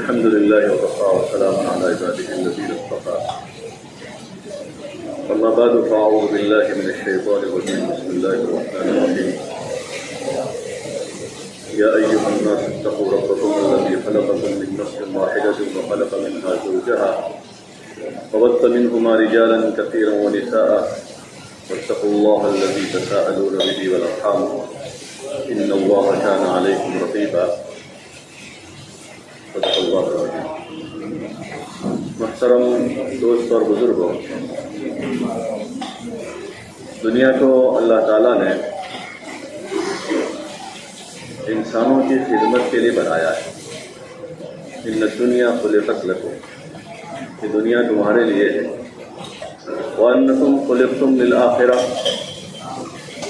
الحمد لله وكفى وسلام على عباده الذين اصطفى. أما بعد فأعوذ بالله من الشيطان الرجيم. بسم الله الرحمن الرحيم. يا أيها الناس اتقوا ربكم الذي خلقكم من نفس واحدة وخلق منها زوجها وبث منهما رجالا كثيرا ونساء واتقوا الله الذي تساءلون به والأرحام إن الله كان عليكم رقيبا. صدق اللہ العظیم. محترم دوست اور بزرگوں، دنیا کو اللہ تعالیٰ نے انسانوں کی خدمت کے لیے بنایا ہے. ان الدنیا خلقت لکم، یہ دنیا تمہارے لیے ہے. وانکم خلقتم للآخرہ،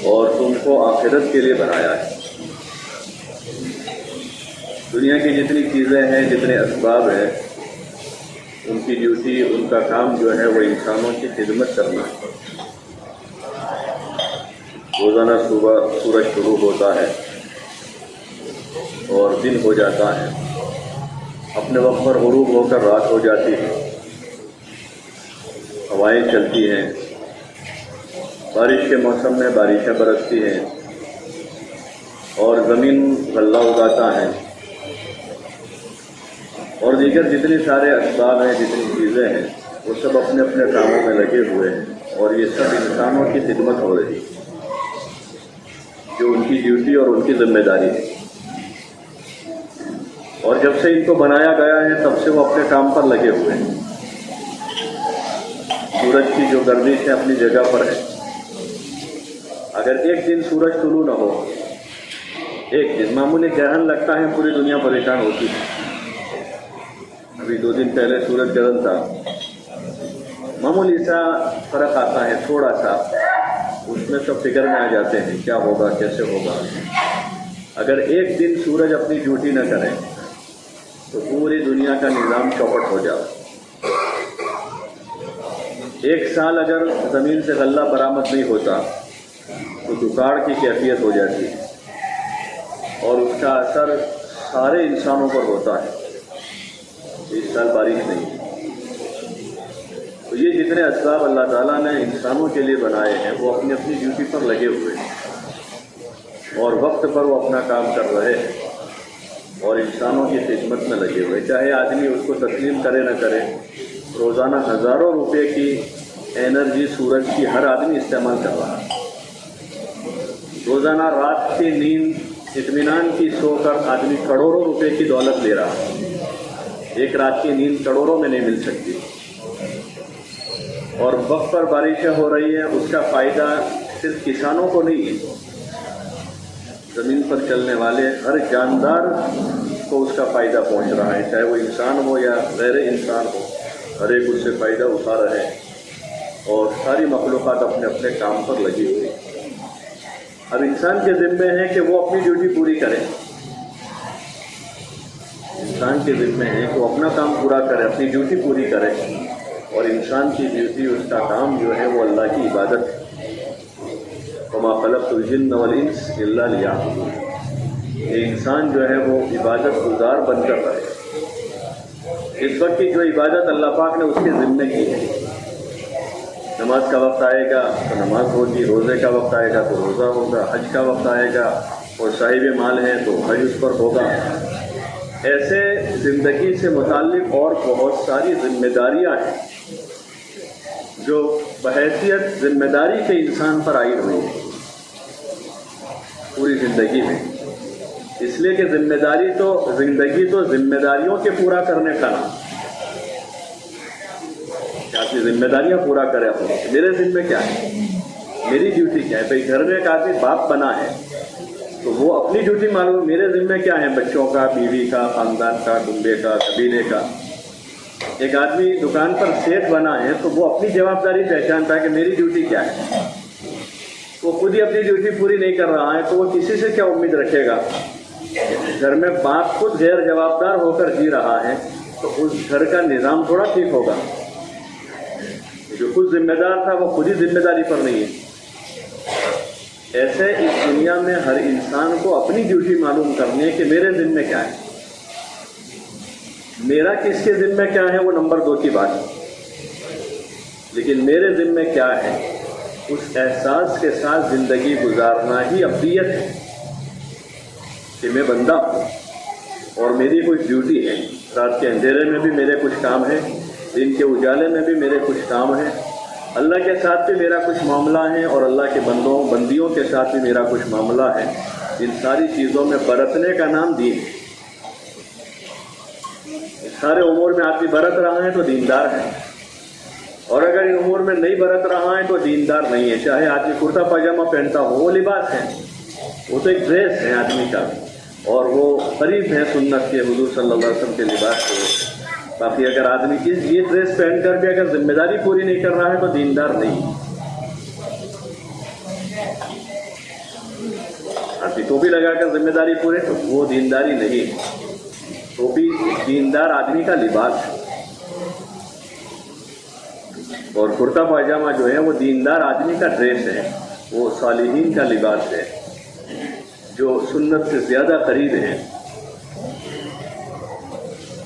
اور تم کو آخرت کے لیے بنایا ہے. دنیا کی جتنی چیزیں ہیں، جتنے اسباب ہیں، ان کی ڈیوٹی، ان کا کام جو ہے وہ انسانوں کی خدمت کرنا ہے. روزانہ صبح سورج شروع ہوتا ہے اور دن ہو جاتا ہے، اپنے وقت پر غروب ہو کر رات ہو جاتی ہے. ہوائیں چلتی ہیں، بارش کے موسم میں بارشیں برستی ہیں اور زمین غلہ اگاتا ہے، اور دیگر جتنے سارے اسباب ہیں، جتنی چیزیں ہیں، وہ سب اپنے اپنے کاموں میں لگے ہوئے ہیں، اور یہ سب انسانوں کی خدمت ہو رہی ہے، جو ان کی ڈیوٹی اور ان کی ذمہ داری ہے. اور جب سے ان کو بنایا گیا ہے تب سے وہ اپنے کام پر لگے ہوئے ہیں. سورج کی جو گردش ہے اپنی جگہ پر ہے. اگر ایک دن سورج طلوع نہ ہو، ایک دن معمولی گرہن لگتا ہے، پوری دنیا پریشان ہوتی ہے. ابھی 2 دن پہلے سورج گرہن تھا، معمولی سا فرق آتا ہے تھوڑا سا، اس میں سب فکر میں آ جاتے ہیں کیا ہوگا، کیسے ہوگا. اگر ایک دن سورج اپنی ڈیوٹی نہ کرے تو پوری دنیا کا نظام چوپٹ ہو جائے. 1 سال اگر زمین سے غلہ برآمد نہیں ہوتا تو دکاڑ کی کیفیت ہو جاتی ہے، اور اس کا اثر سارے انسانوں پر ہوتا ہے. اس سال بارش نہیں. تو یہ جتنے اسباب اللہ تعالیٰ نے انسانوں کے لیے بنائے ہیں وہ اپنی اپنی ڈیوٹی پر لگے ہوئے ہیں، اور وقت پر وہ اپنا کام کر رہے ہیں، اور انسانوں کی خدمت میں لگے ہوئے. چاہے آدمی اس کو تسلیم کرے نہ کرے، روزانہ ہزاروں روپے کی انرجی سورج کی ہر آدمی استعمال کر رہا ہے. روزانہ رات کی نیند اطمینان کی سو کر آدمی کروڑوں روپے کی دولت لے رہا ہے. ایک رات کی نیند کروڑوں میں نہیں مل سکتی. اور وقت پر بارشیں ہو رہی ہیں، اس کا فائدہ صرف کسانوں کو نہیں ہے، زمین پر چلنے والے ہر جاندار کو اس کا فائدہ پہنچ رہا ہے، چاہے وہ انسان ہو یا غیر انسان ہو، ہر ایک اس سے فائدہ اٹھا رہے ہیں، اور ساری مخلوقات اپنے اپنے کام پر لگی ہوئی. اب انسان کے ذمے ہے کہ وہ اپنی ڈیوٹی پوری کرے. انسان کے ذمے ہے کہ وہ اپنا کام پورا کرے، اپنی ڈیوٹی پوری کرے. اور انسان کی ڈیوٹی، اس کا کام جو ہے وہ اللہ کی عبادت ہے. وما خلقت الجن والانس الا لیعبدون. یہ انسان جو ہے وہ عبادت گزار بن کر رہے. اس وقت کی جو عبادت اللہ پاک نے اس کے ذمے کی ہے. نماز کا وقت آئے گا تو نماز ہوگی، روزے کا وقت آئے گا تو روزہ ہوگا، حج کا وقت آئے گا اور صاحب مال ہے تو حج اس پر ہوگا. ایسے زندگی سے متعلق اور بہت ساری ذمہ داریاں ہیں جو بحیثیت ذمہ داری کے انسان پر عائد ہوئی ہیں پوری زندگی میں. اس لیے کہ ذمہ داری تو زندگی تو ذمہ داریوں کے پورا کرنے کا نام. کیا اپنی ذمہ داریاں پورا کرے اپنے. میرے ذمہ کیا ہے، میری ڈیوٹی کیا ہے. بھائی گھر میں ایک آدمی باپ بنا ہے تو وہ اپنی ڈیوٹی معلوم. میرے ذمہ کیا ہے، بچوں کا، بیوی کا، خاندان کا، کنبے کا، قبیلے کا. ایک آدمی دکان پر سیٹ بنا ہے تو وہ اپنی جوابداری پہچانتا ہے کہ میری ڈیوٹی کیا ہے. وہ خود ہی اپنی ڈیوٹی پوری نہیں کر رہا ہے تو وہ کسی سے کیا امید رکھے گا. گھر میں باپ خود غیر جوابدار ہو کر جی رہا ہے تو اس گھر کا نظام تھوڑا ٹھیک ہوگا. جو خود ذمہ دار تھا وہ خود ہی ذمہ داری پر نہیں ہے. ایسے اس دنیا میں ہر انسان کو اپنی ڈیوٹی معلوم کرنی ہے کہ میرے ذمہ کیا ہے. میرا کس کے ذمہ کیا ہے وہ نمبر 2 کی بات ہے، لیکن میرے ذمہ کیا ہے اس احساس کے ساتھ زندگی گزارنا ہی ابدیت ہے کہ میں بندہ ہوں اور میری کچھ ڈیوٹی ہے. رات کے اندھیرے میں بھی میرے کچھ کام ہیں، دن کے اجالے میں بھی میرے کچھ کام ہیں، اللہ کے ساتھ بھی میرا کچھ معاملہ ہے اور اللہ کے بندیوں کے ساتھ بھی میرا کچھ معاملہ ہے. ان ساری چیزوں میں برتنے کا نام دین ہے. سارے امور میں آدمی برت رہا ہے تو دیندار ہے، اور اگر ان امور میں نہیں برت رہا ہے تو دیندار نہیں ہے. چاہے آدمی کرتا پاجامہ پہنتا ہو، وہ لباس ہے، وہ تو ایک ڈریس ہے آدمی کا، اور وہ قریب ہے سنت کے حضور صلی اللہ علیہ وسلم کے لباس کو. باقی اگر آدمی یہ ڈریس پہن کر بھی اگر ذمہ داری پوری نہیں کر رہا ہے تو دیندار نہیں. آدمی ٹوپی لگا کر ذمہ داری پورے تو وہ دینداری نہیں. ٹوپی دیندار آدمی کا لباس ہے، اور کرتا پاجامہ جو ہے وہ دیندار آدمی کا ڈریس ہے، وہ صالحین کا لباس ہے جو سنت سے زیادہ قریب ہیں.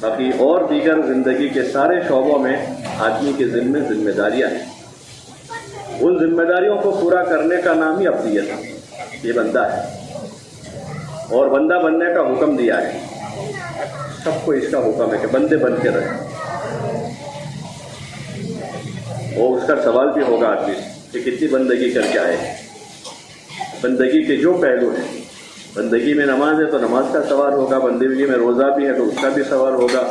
باقی اور دیگر زندگی کے سارے شعبوں میں آدمی کے ذمہ ذمہ داریاں ہیں. ان ذمہ داریوں کو پورا کرنے کا نام ہی ابدیت ہے. یہ بندہ ہے اور بندہ بننے کا حکم دیا ہے. سب کو اس کا حکم ہے کہ بندے بن کے رہے، اور اس کا سوال بھی ہوگا آدمی کہ کتنی بندگی کر کے آئے. بندگی کے جو پہلو ہیں، بندگی میں نماز ہے تو نماز کا سوال ہوگا، بندگی میں روزہ بھی ہے تو اس کا بھی سوال ہوگا،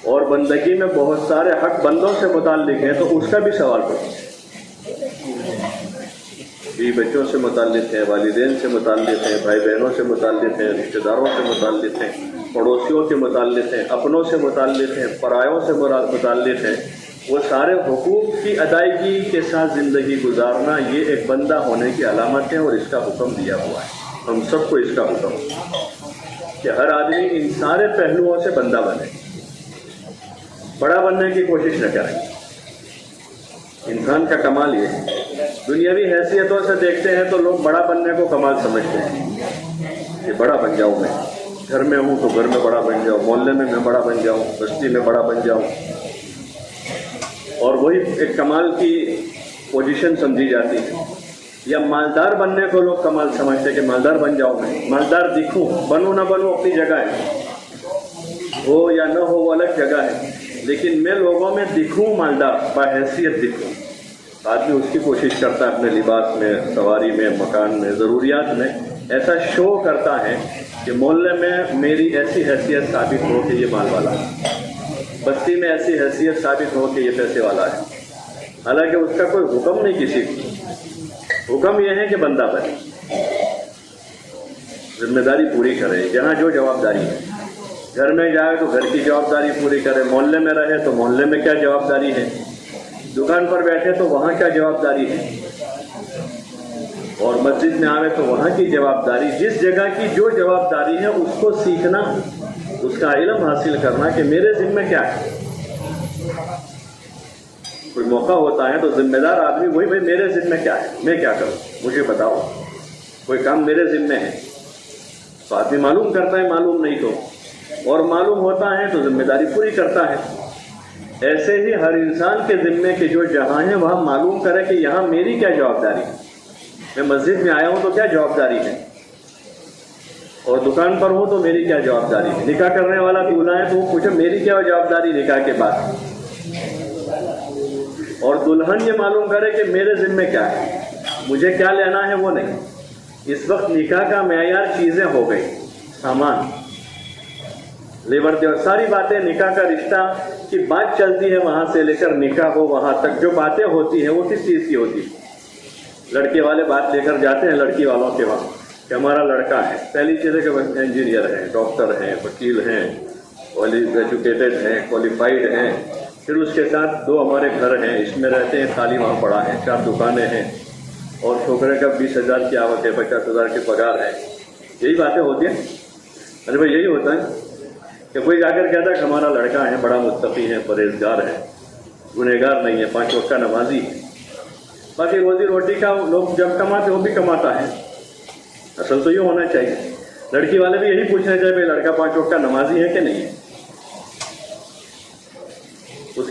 اور بندگی میں بہت سارے حق بندوں سے متعلق ہیں تو اس کا بھی سوال ہوگا. بیوی بچوں سے متعلق ہیں، والدین سے متعلق ہیں، بھائی بہنوں سے متعلق ہیں، رشتہ داروں سے متعلق ہیں، پڑوسیوں سے متعلق ہیں، اپنوں سے متعلق ہیں، پرایوں سے متعلق ہیں. وہ سارے حقوق کی ادائیگی کے ساتھ زندگی گزارنا یہ ایک بندہ ہونے کی علامت ہے، اور اس کا حکم دیا ہوا ہے. ہم سب کو اس کا حکم کہ ہر آدمی ان سارے پہلوؤں سے بندہ بنے. بڑا بننے کی کوشش نہ کریں. انسان کا کمال یہ ہے، دنیاوی حیثیتوں سے دیکھتے ہیں تو لوگ بڑا بننے کو کمال سمجھتے ہیں کہ بڑا بن جاؤں، میں گھر میں ہوں تو گھر میں بڑا بن جاؤں، محلے میں بڑا بن جاؤں، بستی میں بڑا بن جاؤں، اور وہی ایک کمال کی پوزیشن سمجھی جاتی ہے. یا مالدار بننے کو لوگ کمال سمجھتے کہ مالدار بن جاؤں، میں مالدار دکھوں، بنوں نہ بنوں اپنی جگہ ہے، ہو یا نہ ہو وہ الگ جگہ ہے، لیکن میں لوگوں میں دکھوں مالدار، باحیثیت دکھوں. آدمی اس کی کوشش کرتا ہے اپنے لباس میں، سواری میں، مکان میں، ضروریات میں ایسا شو کرتا ہے کہ محلے میں میری ایسی حیثیت ثابت ہو کہ یہ مال والا ہے، بستی میں ایسی حیثیت ثابت ہو کہ یہ پیسے والا ہے. حالانکہ اس کا کوئی حکم نہیں کسی کو. حکم یہ ہے کہ بندہ بنے، ذمہ داری پوری کرے. جہاں جو جوابداری ہے، گھر میں جائے تو گھر کی جوابداری پوری کرے، محلے میں رہے تو محلے میں کیا جوابداری ہے، دکان پر بیٹھے تو وہاں کیا جوابداری ہے، اور مسجد میں آوے تو وہاں کی جوابداری. جس جگہ کی جو جوابداری ہے اس کو سیکھنا، اس کا علم حاصل کرنا کہ میرے ذمہ کیا ہے. کوئی موقع ہوتا ہے تو ذمہ دار آدمی وہی، بھائی میرے ذمہ کیا ہے، میں کیا کروں، مجھے بتاؤ، کوئی کام میرے ذمہ ہے. تو آدمی معلوم کرتا ہے، معلوم نہیں تو، اور معلوم ہوتا ہے تو ذمہ داری پوری کرتا ہے. ایسے ہی ہر انسان کے ذمے کے جو جہاں ہیں وہاں معلوم کرے کہ یہاں میری کیا جوابداری ہے. میں مسجد میں آیا ہوں تو کیا جوابداری ہے، اور دکان پر ہوں تو میری کیا جوابداری ہے. نکاح کرنے والا دولہا ہے تو وہ پوچھے میری کیا جوابداری نکاح کے بعد، اور دلہن یہ معلوم کرے کہ میرے ذمہ کیا ہے، مجھے کیا لینا ہے وہ نہیں. اس وقت نکاح کا معیار چیزیں ہو گئی، سامان، لیبر دیور، ساری باتیں. نکاح کا رشتہ کی بات چلتی ہے وہاں سے لے کر نکاح ہو وہاں تک. جو باتیں ہوتی ہیں وہ کس چیز کی ہوتی ہے؟ لڑکے والے بات لے کر جاتے ہیں لڑکی والوں کے وہاں کہ ہمارا لڑکا ہے. پہلی چیز ہے کہ انجینئر ہیں، ڈاکٹر ہیں، وکیل ہیں، ایجوکیٹڈ ہیں، کوالیفائڈ ہیں. پھر اس کے ساتھ 2 ہمارے گھر ہیں، اس میں رہتے ہیں، تعلیم وہاں پڑھا ہے، 4 دکانیں ہیں، اور چھوکرے کا 20,000 کی آمد ہے، 50,000 کی پگار ہے. یہی باتیں ہوتی ہیں. ارے بھائی یہی ہوتا ہے کہ کوئی جا کر کہتا ہے کہ ہمارا لڑکا ہے، بڑا متقی ہے، پرہیزگار ہے، گنہگار نہیں ہے، 5 وقت کا نمازی ہے. باقی روزی روٹی کا لوگ جب کماتے وہ بھی کماتا ہے. اصل تو یہ ہونا چاہیے. لڑکی والے بھی یہی پوچھنا چاہیے بھائی لڑکا 5 وقت کا نمازی ہے کہ نہیں ہے.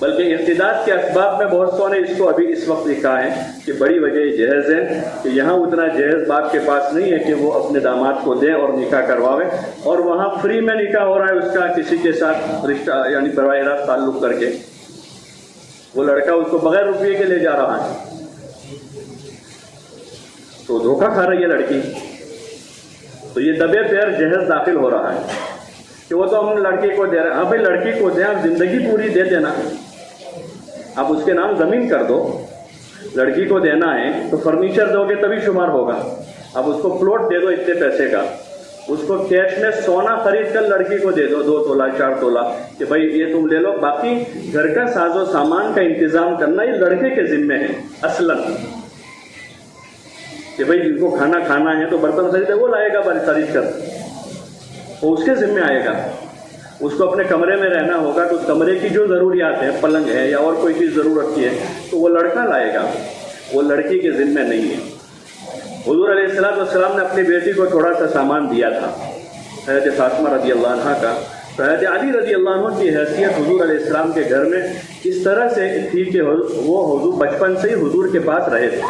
بلکہ ارتداد کے اسباب میں بہت سو نے اس کو ابھی اس وقت لکھا ہے کہ بڑی وجہ جہیز ہے کہ یہاں اتنا جہیز باپ کے پاس نہیں ہے کہ وہ اپنے داماد کو دیں اور نکاح کرواوے، اور وہاں فری میں نکاح ہو رہا ہے اس کا کسی کے ساتھ رشتہ یعنی براہ راست تعلق کر کے، وہ لڑکا اس کو بغیر روپیے کے لے جا رہا ہے، تو دھوکہ کھا رہی ہے لڑکی۔ تو یہ دبے پیر جہیز داخل ہو رہا ہے کہ وہ تو ہم لڑکی کو دے رہے ہیں۔ ہاں بھائی لڑکی کو دیں، آپ زندگی پوری دے دینا، آپ اس کے نام زمین کر دو، لڑکی کو دینا ہے تو فرنیچر دو گے تبھی شمار ہوگا، اب اس کو پلاٹ دے دو اتنے پیسے کا، اس کو کیش میں سونا خرید کر لڑکی کو دے دو 2 تولہ 4 تولہ کہ بھائی یہ تم لے لو، باقی گھر کا ساز و سامان کا انتظام کرنا یہ لڑکے کے ذمے ہے اصلاً، کہ بھائی جن کو کھانا کھانا ہے تو برتن خریدے وہ لائے گا خرید کر، وہ اس کے ذمے آئے گا۔ اس کو اپنے کمرے میں رہنا ہوگا تو اس کمرے کی جو ضروریات ہیں، پلنگ ہے یا اور کوئی چیز ضرورت کی ہے تو وہ لڑکا لائے گا، وہ لڑکی کے ذمے نہیں ہے۔ حضور علیہ السلام نے اپنی بیٹی کو تھوڑا سا سامان دیا تھا، حضرت فاطمہ رضی اللہ عنہ کا، تو حضرت علی رضی اللہ عنہ کی حیثیت حضور علیہ السلام کے گھر میں اس طرح سے تھی کہ وہ حضور بچپن سے ہی حضور کے پاس رہے تھے،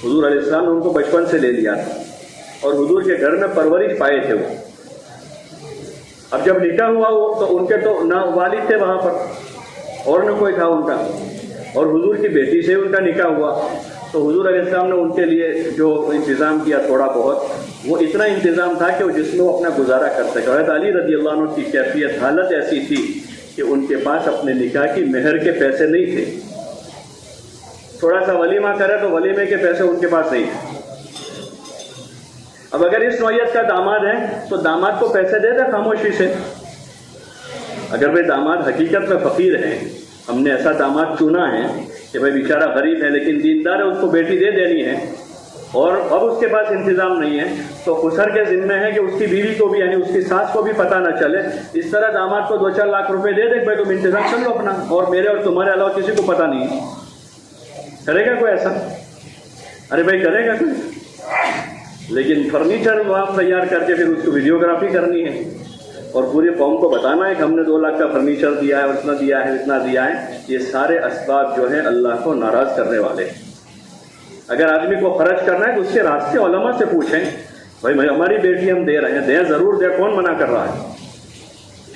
حضور علیہ السلام نے ان کو بچپن سے لے لیا تھا اور حضور کے گھر میں پرورش پائے تھے وہ۔ اب جب نکاح ہوا وہ تو ان کے تو نہ والد تھے وہاں پر اور نہ کوئی تھا ان کا، اور حضور کی بیٹی سے ان کا نکاح ہوا، تو حضور علیہ السلام نے ان کے لیے جو انتظام کیا تھوڑا بہت، وہ اتنا انتظام تھا کہ جس میں وہ اپنا گزارا کر سکے۔ حضرت علی رضی اللہ عنہ کی کیفیت حالت ایسی تھی کہ ان کے پاس اپنے نکاح کی مہر کے پیسے نہیں تھے، تھوڑا سا ولیمہ کرے تو ولیمے کے پیسے ان کے پاس نہیں تھے۔ اب اگر اس نوعیت کا داماد ہے تو داماد کو پیسے دے دے خاموشی سے، اگر بھائی داماد حقیقت میں فقیر ہے، ہم نے ایسا داماد چنا ہے کہ بھائی بیچارہ غریب ہے لیکن دیندار ہے، اس کو بیٹی دے دینی ہے اور اب اس کے پاس انتظام نہیں ہے، تو خسر کے ذمہ ہے کہ اس کی بیوی کو بھی یعنی اس کی ساس کو بھی پتہ نہ چلے، اس طرح داماد کو 2-4 لاکھ روپے دے دے بھائی تم انتظام کر لو اپنا، اور میرے اور تمہارے علاوہ کسی کو پتہ نہیں۔ کرے گا کوئی ایسا؟ ارے بھائی کرے گا کوئی؟ لیکن فرنیچر وہاں تیار کر کے پھر اس کو ویڈیوگرافی کرنی ہے اور پوری قوم کو بتانا ہے کہ ہم نے 2 لاکھ کا فرنیچر دیا ہے، اتنا دیا ہے، اتنا دیا ہے۔ یہ سارے اسباب جو ہیں اللہ کو ناراض کرنے والے ہیں۔ اگر آدمی کو خرچ کرنا ہے تو اس کے راستے علماء سے پوچھیں، بھائی ہماری بیٹی ہم دے رہے ہیں، دیں ضرور دیں، کون منع کر رہا ہے؟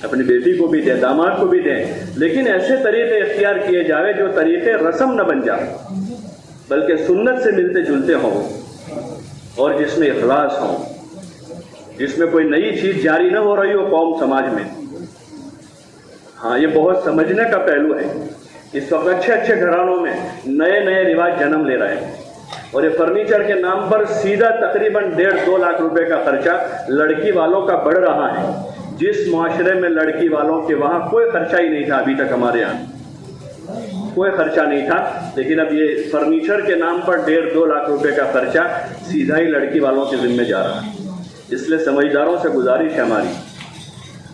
اپنی بیٹی کو بھی دیں، داماد کو بھی دیں، لیکن ایسے طریقے اختیار کیے جاوے جو طریقے رسم نہ بن جائے بلکہ سنت سے ملتے جلتے ہوں اور جس میں اخلاص ہو، جس میں کوئی نئی چیز جاری نہ ہو رہی ہو قوم سماج میں۔ ہاں یہ بہت سمجھنے کا پہلو ہے۔ اس وقت اچھے گھرانوں میں نئے رواج جنم لے رہے ہیں اور یہ فرنیچر کے نام پر سیدھا تقریباً 1.5-2 لاکھ روپے کا خرچہ لڑکی والوں کا بڑھ رہا ہے، جس معاشرے میں لڑکی والوں کے وہاں کوئی خرچہ ہی نہیں تھا، ابھی تک ہمارے یہاں کوئی خرچہ نہیں تھا، لیکن اب یہ فرنیچر کے نام پر 1.5-2 لاکھ روپے کا خرچہ سیدھا ہی لڑکی والوں کے ذمہ جا رہا ہے۔ اس لیے سمجھداروں سے گزارش ہے ہماری،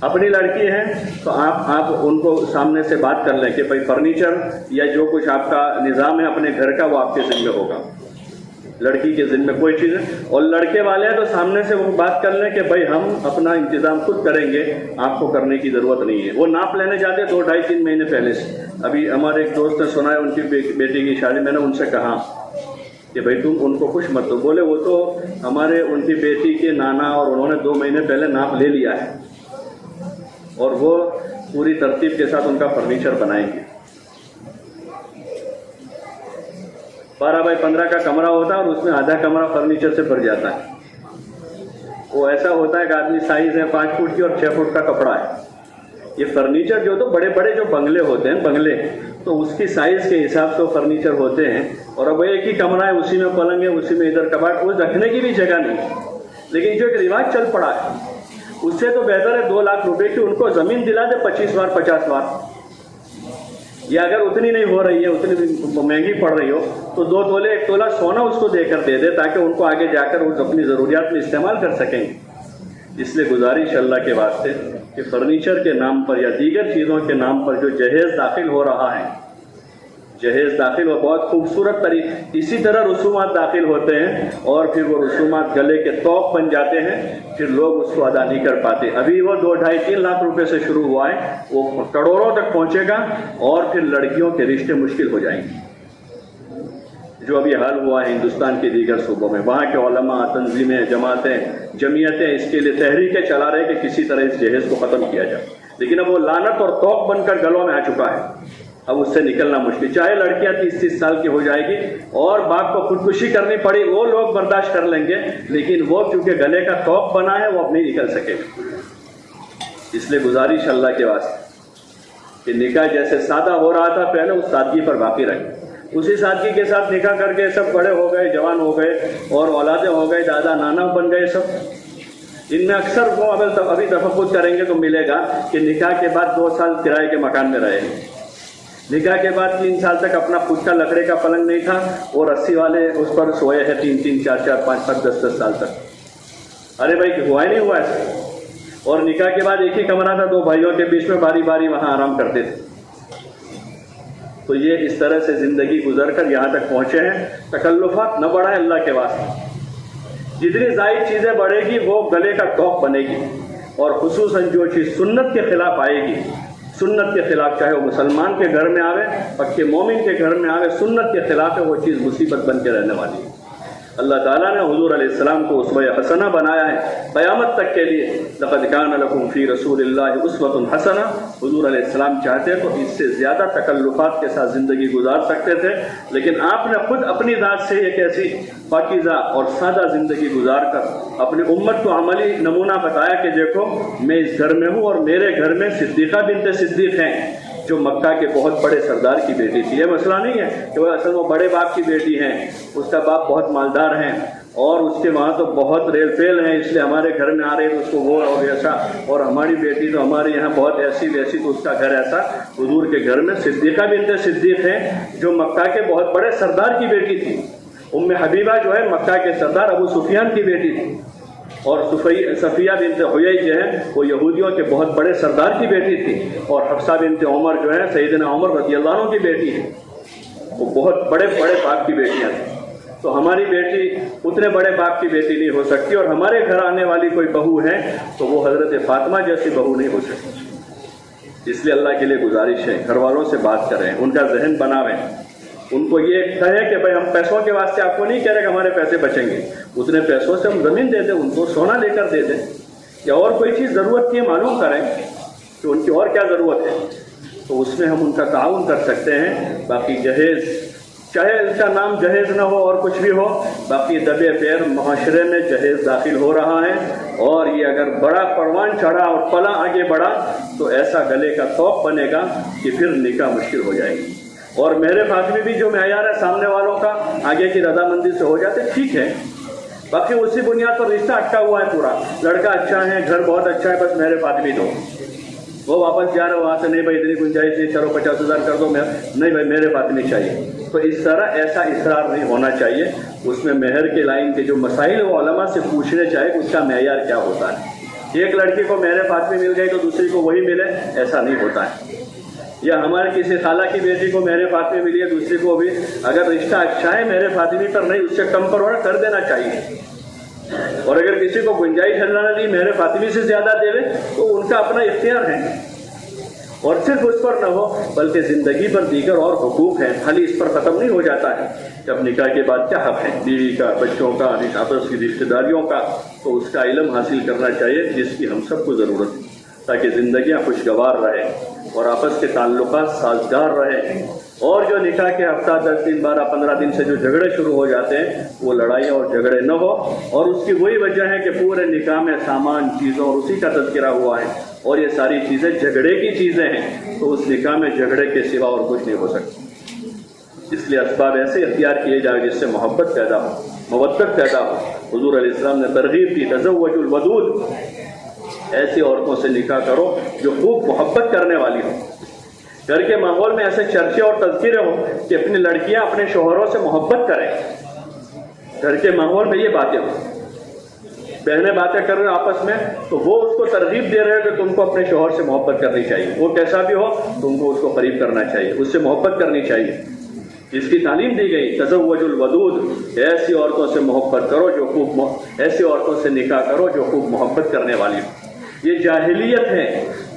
اپنی لڑکی ہے تو آپ ان کو سامنے سے بات کر لیں کہ بھائی فرنیچر یا جو کچھ آپ کا نظام ہے اپنے گھر کا وہ آپ کے ذمہ ہوگا، لڑکی کے ذمہ کوئی چیز ہے، اور لڑکے والے ہیں تو سامنے سے وہ بات کر لیں کہ بھائی ہم اپنا انتظام خود کریں گے، آپ کو کرنے کی ضرورت نہیں ہے۔ وہ ناپ لینے جاتے 2-2.5-3 مہینے پہلے سے۔ ابھی ہمارے ایک دوست نے سنا ہے ان کی بیٹی کی شادی، میں نے ان سے کہا کہ بھائی تم ان کو کچھ مت دو، بولے وہ تو ہمارے ان کی بیٹی کے نانا اور انہوں نے 2 مہینے پہلے ناپ لے لیا ہے اور وہ پوری ترتیب کے ساتھ ان کا فرنیچر بنائیں گے۔ 12x15 کا کمرہ ہوتا ہے اور اس میں آدھا کمرہ فرنیچر سے بھر جاتا ہے۔ وہ ایسا ہوتا ہے کہ آدمی سائز ہے 5 فٹ کی اور 6 فٹ کا کپڑا ہے۔ یہ فرنیچر جو تو بڑے بڑے جو بنگلے ہوتے ہیں بنگلے، تو اس کی سائز کے حساب سے فرنیچر ہوتے ہیں، اور اب ایک ہی کمرہ ہے، اسی میں پلنگ ہے، اسی میں ادھر کباٹ، وہ رکھنے کی بھی جگہ نہیں۔ لیکن جو ایک رواج چل پڑا ہے اس سے تو بہتر ہے 2 لاکھ روپے کی ان کو زمین دلا دے 25 بار 50 بار، یا اگر اتنی نہیں ہو رہی ہے، اتنی مہنگی پڑ رہی ہو تو 2 تولے 1 تولہ سونا اس کو دے کر دے دے تاکہ ان کو آگے جا کر وہ اپنی ضروریات میں استعمال کر سکیں۔ اس لیے گزارش اللہ کے واسطے کہ فرنیچر کے نام پر یا دیگر چیزوں کے نام پر جو جہیز داخل ہو رہا ہے جہیز داخل ہو بہت خوبصورت طریقے اسی طرح رسومات داخل ہوتے ہیں اور پھر وہ رسومات گلے کے طوق بن جاتے ہیں، پھر لوگ اس کو ادا نہیں کر پاتے۔ ابھی وہ 2 ڈھائی 3 لاکھ روپے سے شروع ہوا ہے، وہ کروڑوں تک پہنچے گا اور پھر لڑکیوں کے رشتے مشکل ہو جائیں گے، جو ابھی حال ہوا ہے ہندوستان کے دیگر صوبوں میں۔ وہاں کے علماء، تنظیمیں، جماعتیں، جمعیتیں اس کے لیے تحریکیں چلا رہے کہ کسی طرح اس جہیز کو ختم کیا جائے، لیکن اب وہ لعنت اور طوق بن کر گلوں میں آ چکا ہے، اب اس سے نکلنا مشکل۔ چاہے لڑکیاں 30 سال کی ہو جائے گی اور باپ کو خودکشی کرنی پڑی، وہ لوگ برداشت کر لیں گے، لیکن وہ چونکہ گلے کا طوق بنا ہے وہ اب نہیں نکل سکے گا۔ اس لیے گزارش اللہ کے واسطے کہ نکاح جیسے سادہ ہو رہا تھا پہلے، اس سادگی پر باقی رکھیں۔ اسی سادگی کے ساتھ نکاح کر کے سب بڑے ہو گئے، جوان ہو گئے اور اولادیں ہو گئے، دادا نانا بن گئے سب۔ ان میں اکثر وہ ابھی تفقد کریں گے تو ملے گا کہ نکاح کے بعد 2 سال کرائے کے مکان میں رہے، نکاح کے بعد 3 سال تک اپنا خود کا لکڑے کا پلنگ نہیں تھا اور رسی والے اس پر سوئے ہیں 3 4 5 10 سال تک۔ ارے بھائی ہوا ہی نہیں ہوا ایسا۔ اور نکاح کے بعد ایک ہی کمرہ تھا، 2 بھائیوں کے بیچ میں، باری باری وہاں آرام کرتے تھے۔ تو یہ اس طرح سے زندگی گزر کر یہاں تک پہنچے ہیں۔ تکلفات نہ بڑھائیں اللہ کے واسطے، جتنی زائد چیزیں بڑھے گی وہ گلے کا طوق بنے گی، اور خصوصاً جو چیز سنت کے خلاف آئے گی، سنت کے خلاف، چاہے وہ مسلمان کے گھر میں آوے، پکے مومن کے گھر میں آوے، سنت کے خلاف ہے، وہ چیز مصیبت بن کے رہنے والی ہے۔ اللہ تعالیٰ نے حضور علیہ السلام کو اسوہ حسنہ بنایا ہے قیامت تک کے لیے۔ لقد کان لکم فی رسول اللہ اسوۃ حسنہ، حضور علیہ السلام چاہتے تو اس سے زیادہ تکلفات کے ساتھ زندگی گزار سکتے تھے، لیکن آپ نے خود اپنی ذات سے ایک ایسی پاکیزہ اور سادہ زندگی گزار کر اپنی امت کو عملی نمونہ بتایا کہ دیکھو میں اس گھر میں ہوں اور میرے گھر میں صدیقہ بنت صدیق ہیں، جو مکہ کے بہت بڑے سردار کی بیٹی تھی۔ یہ مسئلہ نہیں ہے کہ وہ اصل وہ بڑے باپ کی بیٹی ہیں، اس کا باپ بہت مالدار ہیں اور اس کے وہاں تو بہت ریل فیل ہیں، اس لیے ہمارے گھر میں آ رہے تو اس کو وہ اور ایسا، اور ہماری بیٹی تو ہمارے یہاں بہت ایسی ویسی تو اس کا گھر ایسا۔ حضور کے گھر میں صدیقہ بنت صدیق ہیں، جو مکہ کے بہت بڑے سردار کی بیٹی تھی۔ ام حبیبہ جو ہے مکہ کے سردار ابو سفیان کی بیٹی تھی، اور صفیہ بنت حیی جو ہے وہ یہودیوں کے بہت بڑے سردار کی بیٹی تھی، اور حفصہ بنت عمر جو ہے سیدنا عمر رضی اللہ عنہ کی بیٹی ہے، وہ بہت بڑے بڑے باپ کی بیٹیاں تھیں۔ تو ہماری بیٹی اتنے بڑے باپ کی بیٹی نہیں ہو سکتی، اور ہمارے گھر آنے والی کوئی بہو ہے تو وہ حضرت فاطمہ جیسی بہو نہیں ہو سکتی۔ اس لیے اللہ کے لیے گزارش ہے گھر والوں سے بات کریں، ان کا ذہن بناویں، ان کو یہ کہے کہ بھائی ہم پیسوں کے واسطے آپ کو نہیں کہہ رہے کہ ہمارے پیسے بچیں گے، اتنے پیسوں سے ہم زمین دے دیں، ان کو سونا لے کر دے دیں، یا اور کوئی چیز ضرورت کی معلوم کریں کہ ان کی اور کیا ضرورت ہے، تو اس میں ہم ان کا تعاون کر سکتے ہیں۔ باقی جہیز، چاہے اس کا نام جہیز نہ ہو اور کچھ بھی ہو، باقی دبے پیر معاشرے میں جہیز داخل ہو رہا ہے، اور یہ اگر بڑا پروان چڑھا اور پلا آگے بڑھا تو ایسا گلے کا طوق بنے گا کہ پھر نکاح مشکل ہو جائے گی۔ اور میرے فاطمی بھی جو معیار ہے سامنے والوں کا آگے کی رضامندی سے ہو جاتے ٹھیک ہے، باقی اسی بنیاد پر رشتہ اٹکا ہوا ہے پورا، لڑکا اچھا ہے، گھر بہت اچھا ہے، بس میرے فاطمی دو، وہ واپس جا رہے وہاں سے، نہیں بھائی اتنی گنجائش نہیں، چلو 50,000 کر دو، نہیں بھائی میرے فاطمی چاہیے۔ تو اس طرح ایسا اصرار نہیں ہونا چاہیے، اس میں مہر کے لائن کے جو مسائل وہ علماء سے پوچھنے چاہے کہ اس کا معیار کیا ہوتا ہے۔ ایک لڑکی کو میرے فاطمی مل گئی تو دوسری کو وہی ملے، ایسا نہیں ہوتا ہے۔ یا ہمارے کسی خالہ کی بیٹی کو میرے فاطمی ملی ہے، دوسری کو بھی اگر رشتہ اچھا ہے میرے فاطمی پر نہیں، اس سے کم پر ہونا کر دینا چاہیے، اور اگر کسی کو گنجائش اللہ نے دی میرے فاطمی سے زیادہ دے تو ان کا اپنا اختیار ہے، اور صرف اس پر نہ ہو بلکہ زندگی پر دیگر اور حقوق ہیں، خالی اس پر ختم نہیں ہو جاتا ہے کہ اب نکاح کے بعد کیا حق ہے، بیوی کا، بچوں کا، آپس کی رشتہ داریوں کا، تو اس کا علم حاصل کرنا چاہیے جس کی ہم سب کو ضرورت ہے، تاکہ زندگیاں خوشگوار رہیں اور آپس کے تعلقات سازگار رہیں، اور جو نکاح کے ہفتہ 10 دن 12 15 دن سے جو جھگڑے شروع ہو جاتے ہیں وہ لڑائیاں اور جھگڑے نہ ہو، اور اس کی وہی وجہ ہے کہ پورے نکاح میں سامان، چیزوں اور اسی کا تذکرہ ہوا ہے، اور یہ ساری چیزیں جھگڑے کی چیزیں ہیں، تو اس نکاح میں جھگڑے کے سوا اور کچھ نہیں ہو سکتا۔ اس لیے اسباب ایسے اختیار کیے جائے جس سے محبت پیدا ہو، مودت پیدا ہو۔ حضور علیہ السلام نے ترغیب کی، تزوج الودود، ایسی عورتوں سے نکاح کرو جو خوب محبت کرنے والی ہو۔ گھر کے ماحول میں ایسے چرچے اور تذکرے ہوں کہ اپنی لڑکیاں اپنے شوہروں سے محبت کریں، گھر کے ماحول میں یہ باتیں ہوں، بہنیں باتیں کر رہے ہیں آپس میں تو وہ اس کو ترغیب دے رہے ہیں کہ تم کو اپنے شوہر سے محبت کرنی چاہیے، وہ کیسا بھی ہو تم کو اس کو قریب کرنا چاہیے، اس سے محبت کرنی چاہیے، جس کی تعلیم دی گئی تزوج الودود، ایسی عورتوں سے محبت کرو جو خوب ایسی عورتوں سے نکاح کرو جو خوب محبت کرنے والی ہو۔ یہ جاہلیت ہے،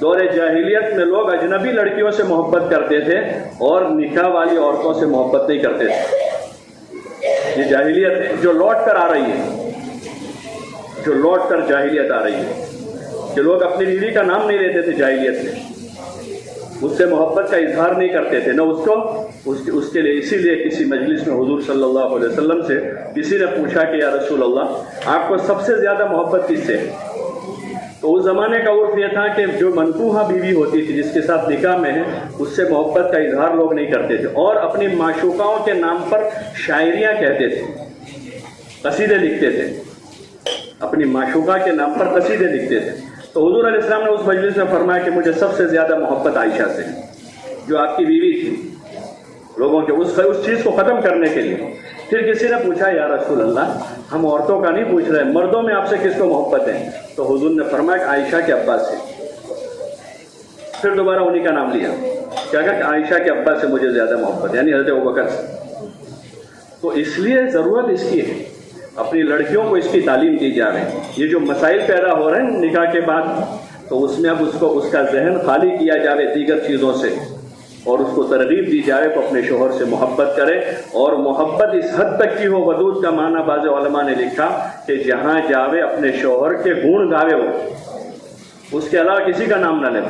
دور جاہلیت میں لوگ اجنبی لڑکیوں سے محبت کرتے تھے اور نکاح والی عورتوں سے محبت نہیں کرتے تھے۔ یہ جاہلیت ہے جو لوٹ کر آ رہی ہے، جو لوٹ کر جاہلیت آ رہی ہے کہ لوگ اپنی بیوی کا نام نہیں لیتے تھے جاہلیت میں، اس سے محبت کا اظہار نہیں کرتے تھے، نہ اس کے لیے۔ اسی لیے کسی مجلس میں حضور صلی اللہ علیہ وسلم سے کسی نے پوچھا کہ یا رسول اللہ آپ کو سب سے زیادہ محبت کس سے ہے؟ تو اس زمانے کا عرف یہ تھا کہ جو منکوحہ بیوی ہوتی تھی جس کے ساتھ نکاح میں ہے اس سے محبت کا اظہار لوگ نہیں کرتے تھے، اور اپنی معشوقاؤں کے نام پر شاعریاں کہتے تھے، قصیدے لکھتے تھے، اپنی معشوقہ کے نام پر قصیدے لکھتے تھے۔ تو حضور علیہ السلام نے اس مجلس میں فرمایا کہ مجھے سب سے زیادہ محبت عائشہ سے، جو آپ کی بیوی تھی، لوگوں کے اس چیز کو ختم کرنے کے لیے۔ پھر کسی نے پوچھا یا رسول اللہ ہم عورتوں کا نہیں پوچھ رہے، مردوں میں آپ سے کس کو محبت ہے؟ تو حضور نے فرمایا کہ عائشہ کے ابا سے۔ پھر دوبارہ انہی کا نام لیا، کیا کہ عائشہ کے ابا سے مجھے زیادہ محبت ہے، یعنی حضرت ابوبکر سے۔ تو اس لیے ضرورت اس کی ہے اپنی لڑکیوں کو اس کی تعلیم دی جا رہی ہے۔ یہ جو مسائل پیدا ہو رہے ہیں نکاح کے بعد، تو اس میں اب اس کا ذہن خالی کیا جائے دیگر چیزوں سے، اور اس کو ترغیب دی جائے کہ اپنے شوہر سے محبت کرے، اور محبت اس حد تک کی ہو، ودود کا معنی بعض علماء نے لکھا کہ جہاں جاوے اپنے شوہر کے گن گاوے ہو، اس کے علاوہ کسی کا نام نہ لے،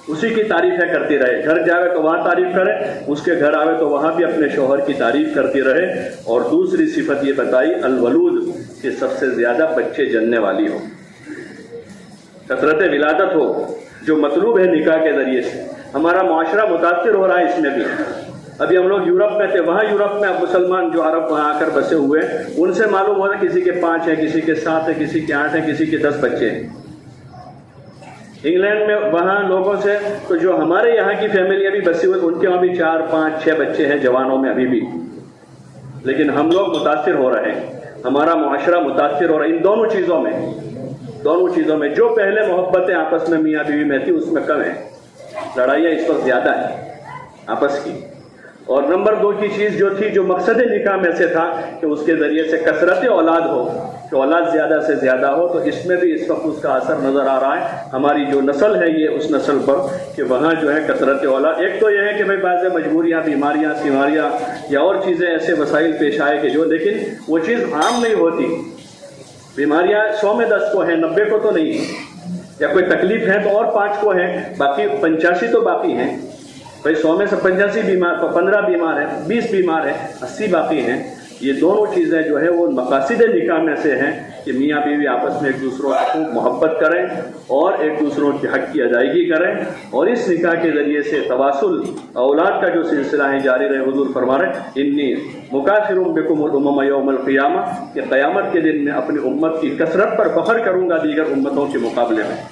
اسی کی تعریفیں کرتی رہے، گھر جاوے تو وہاں تعریف کرے، اس کے گھر آوے تو وہاں بھی اپنے شوہر کی تعریف کرتی رہے۔ اور دوسری صفت یہ بتائی الولود، کہ سب سے زیادہ بچے جننے والی ہو، کثرت ولادت ہو، جو مطلوب ہے نکاح کے ذریعے سے۔ ہمارا معاشرہ متاثر ہو رہا ہے اس میں بھی۔ ابھی ہم لوگ یورپ میں تھے، وہاں یورپ میں اب مسلمان جو عرب وہاں آ کر بسے ہوئے، ان سے معلوم ہو رہا ہے کسی کے 5 ہیں، کسی کے 7 ہیں، کسی کے 8 ہیں، کسی کے 10 بچے ہیں۔ انگلینڈ میں وہاں لوگوں سے، تو جو ہمارے یہاں کی فیملیاں بھی بسی ہوئی، ان کے وہاں بھی 4 5 6 بچے ہیں جوانوں میں ابھی بھی۔ لیکن ہم لوگ متاثر ہو رہے ہیں، ہمارا معاشرہ متاثر ہو رہا ہے ان دونوں چیزوں میں۔ جو پہلے محبتیں آپس میں میاں بیوی میں تھی اس میں کم ہیں، لڑائیاں اس وقت زیادہ ہیں آپس کی۔ اور نمبر 2 کی چیز جو تھی، جو مقصد نکاح میں سے تھا کہ اس کے ذریعے سے کثرت اولاد ہو، کہ اولاد زیادہ سے زیادہ ہو، تو اس میں بھی اس وقت اس کا اثر نظر آ رہا ہے ہماری جو نسل ہے یہ اس نسل پر، کہ وہاں جو ہے کثرت اولاد۔ ایک تو یہ ہے کہ بھائی بعض مجبوریاں، بیماریاں یا اور چیزیں ایسے وسائل پیش آئے کہ جو، لیکن وہ چیز عام نہیں ہوتی۔ بیماریاں 100 میں 10 کو ہیں، 90 کو تو نہیں ہے، یا کوئی تکلیف ہے تو اور 5 کو ہے، باقی 85 تو باقی ہیں۔ بھائی 100 میں سے 85 بیمار، 15 بیمار ہیں، 20 بیمار ہیں، 80 باقی ہیں۔ یہ دونوں چیزیں جو ہے وہ مقاصد نکاح میں سے ہیں کہ میاں بیوی آپس میں ایک دوسروں کو محبت کریں اور ایک دوسروں کے حق کی ادائیگی کریں، اور اس نکاح کے ذریعے سے تواصل اولاد کا جو سلسلہ ہے جاری رہے۔ حضور فرما رہے انی مکاثر بکم الامم یوم القیامہ، کہ قیامت کے دن میں اپنی امت کی کثرت پر فخر کروں گا دیگر امتوں کے مقابلے میں۔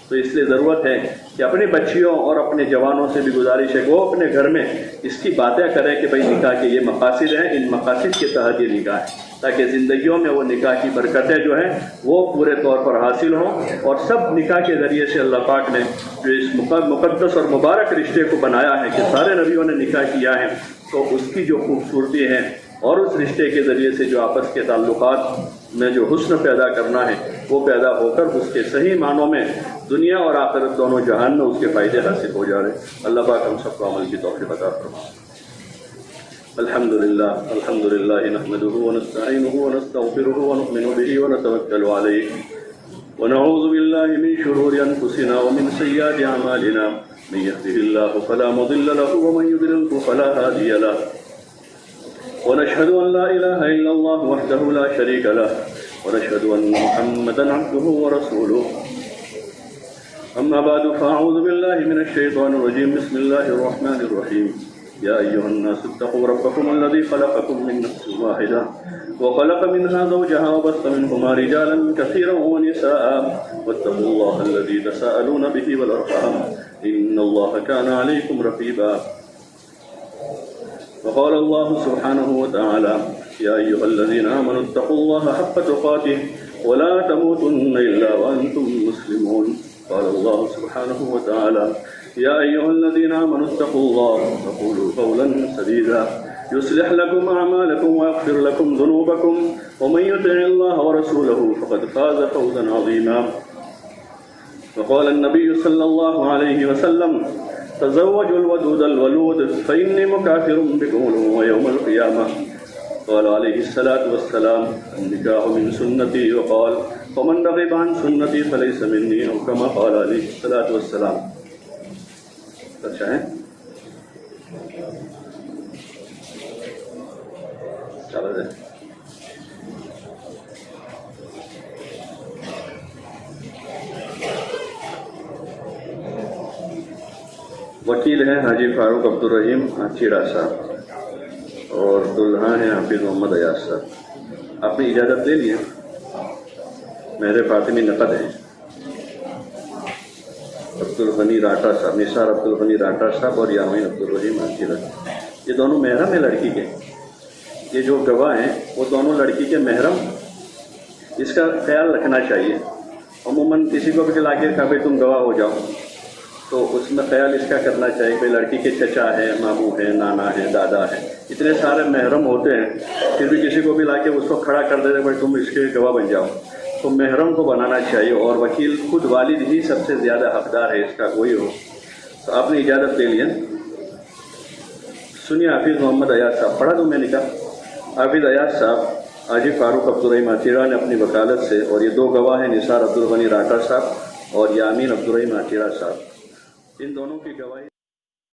تو اس لیے ضرورت ہے کہ اپنی بچیوں اور اپنے جوانوں سے بھی گزارش ہے کہ وہ اپنے گھر میں اس کی باتیں کریں کہ بھائی نکاح کے یہ مقاصد ہیں، ان مقاصد کے تحت یہ نکاح ہے، تاکہ زندگیوں میں وہ نکاح کی برکتیں جو ہیں وہ پورے طور پر حاصل ہوں۔ اور سب نکاح کے ذریعے سے اللہ پاک نے جو اس مقدس اور مبارک رشتے کو بنایا ہے کہ سارے نبیوں نے نکاح کیا ہے، تو اس کی جو خوبصورتی ہے اور اس رشتے کے ذریعے سے جو آپس کے تعلقات میں جو حسن پیدا کرنا ہے وہ پیدا ہو کر اس کے صحیح معنوں میں دنیا اور آخرت دونوں جہان میں اس کے فائدے حاصل ہو جا رہے۔ اللہ پاک ہم سب کو عمل کی توفیق عطا فرمائے۔ الحمدللہ نحمده ونستعینه ونستغفره ونؤمن به ونتوکل علیہ ونعوذ باللہ من شرور انفسنا ومن سیئات اعمالنا من يهده الله فلا مضل له ومن يضلل فلا هادي له ونشهد أن لا إله إلا الله وحده لا شريك له ونشهد أن محمدا عبده ورسوله أما بعد فأعوذ بالله من الشيطان الرجيم بسم الله الرحمن الرحيم يا أيها الناس اتقوا ربكم الذي خلقكم من نفس واحدة وخلق منها زوجها وبث منهما رجالا كثيرا ونساء واتقوا الله الذي تساءلون به والأرحام إن الله كان عليكم رقيبا وقال الله سبحانه وتعالى يا أيها الذين آمنوا اتقوا الله حق تقاته ولا تموتن إلا وأنتم مسلمون قال الله سبحانه وتعالى يا أيها الذين آمنوا اتقوا الله وقولوا قولا سديدا يصلح لكم أعمالكم ويغفر لكم ذنوبكم ومن يطع الله ورسوله فقد فاز فوزا عظيما. وقال النبي صلى الله عليه وسلم تزوجوا الودود الولود فإني مكافر بكم الأمم يوم القيامة. قال عليه الصلاة والسلام النكاح من سنتي وقال فمن رغب عن سنتي فليس مني أو كما قال عليه الصلاة والسلام. اچھا ہے چلو جائے. وکیل ہیں حاجی فاروق عبدالرحیم چیڑا صاحب اور دلہا ہیں حافظ محمد ایاز صاحب. آپ نے اجازت لے لی ہے؟ مہر فاطمی نقد ہیں. عبدالغنی راٹا صاحب, نثار عبدالغنی راٹا صاحب اور یامین عبدالرحیم چیڑا, یہ دونوں محرم ہیں لڑکی کے. یہ جو گواہ ہیں وہ دونوں لڑکی کے محرم. اس کا خیال رکھنا چاہیے. عموماً کسی کو بھی لا کے کہا بھائی تم گواہ ہو جاؤ تو اس میں خیال اس کا کرنا چاہیے کہ لڑکی کے چچا ہے, ماموں ہیں, نانا ہے, دادا ہے, اتنے سارے محرم ہوتے ہیں, پھر بھی کسی کو بھی لا کے اس کو کھڑا کر دیتے بھائی تم اس کے گواہ بن جاؤ. تو محرم کو بنانا چاہیے اور وکیل خود والد ہی سب سے زیادہ حقدار ہے اس کا, کوئی ہو. تو آپ نے اجازت لے لی. سنیے حافظ محمد ایاز صاحب, پڑھا دوں میں نے کہا. حافظ ایاز صاحب حاجی فاروق عبدالرحیم چیڑا نے اپنی وکالت سے, اور یہ دو گواہ ہیں نثار عبدالغنی راٹا صاحب اور یامین عبدالرحیم چیڑا صاحب, ان دونوں کی گواہی